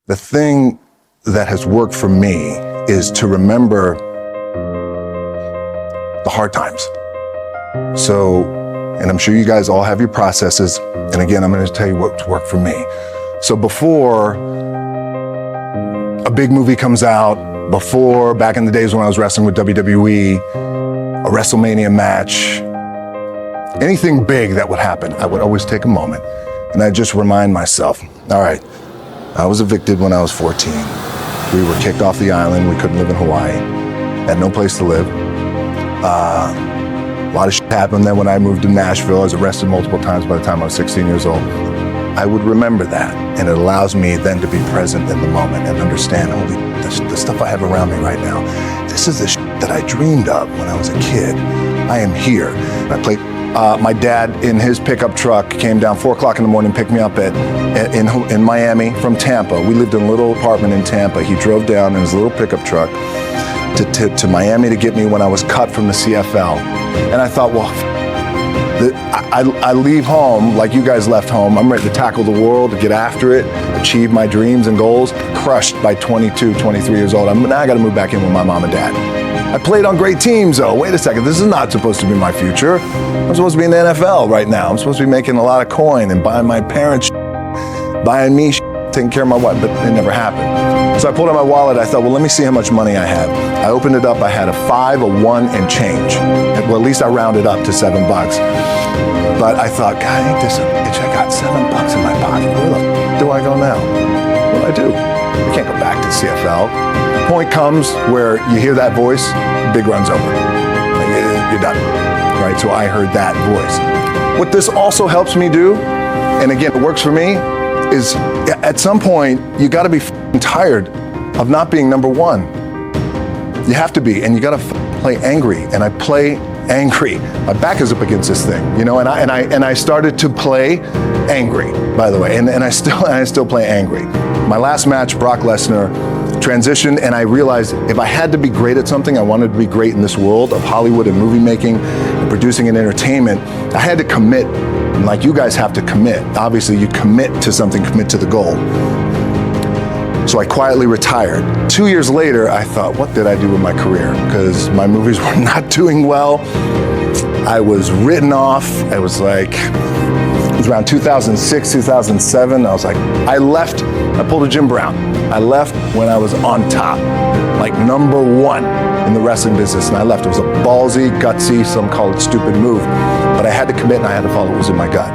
The thing that has worked for me is to remember the hard times. So, and I'm sure you guys all have your processes. And again, I'm going to tell you what worked for me. So before a big movie comes out, before back in the days when I was wrestling with WWE, a WrestleMania match, anything big that would happen, I would always take a moment and I'd just remind myself, all right, I was evicted when I was 14. We were kicked off the island. We couldn't live in Hawaii. Had no place to live. A lot of shit happened then when I moved to Nashville. I was arrested multiple times by the time I was 16 years old. I would remember that, and it allows me then to be present in the moment and understand, holy, the stuff I have around me right now, this is the shit that I dreamed of when I was a kid. I am here. And I played. My dad, in his pickup truck, came down 4 o'clock in the morning, picked me up in Miami from Tampa. We lived in a little apartment in Tampa. He drove down in his little pickup truck to Miami to get me when I was cut from the CFL. And I thought, well, I leave home like you guys left home. I'm ready to tackle the world, to get after it, achieve my dreams and goals. Crushed by 22, 23 years old. Now I got to move back in with my mom and dad. I played on great teams, though. Wait a second, this is not supposed to be my future. I'm supposed to be in the NFL right now. I'm supposed to be making a lot of coin and buying my parents, buying me, taking care of my wife, but it never happened. So I pulled out my wallet. I thought, well, let me see how much money I have. I opened it up. I had a 5, a 1, and change. Well, at least I rounded up to $7. But I thought, God, ain't this a bitch? I got $7 in my pocket. Where the f do I go now? What do I do? I can't go back to CFL. Point comes where you hear that voice, big run's over. You're done, right? So I heard that voice. What this also helps me do, and again, it works for me, is at some point, you gotta be tired of not being number one. You have to be, and you gotta play angry, and I play angry. My back is up against this thing, you know, and I started to play angry, by the way, and I still play angry. My last match, Brock Lesnar, transitioned, and I realized if I had to be great at something, I wanted to be great in this world of Hollywood and movie making and producing and entertainment, I had to commit, and like you guys have to commit. Obviously, you commit to something, commit to the goal. So I quietly retired. 2 years later, I thought, what did I do with my career? Because my movies were not doing well. I was written off. It was around 2006, 2007. I was like, I left. I pulled a Jim Brown. I left when I was on top, like number one in the wrestling business, and I left. It was a ballsy, gutsy, some call it stupid move, but I had to commit and I had to follow what was in my gut.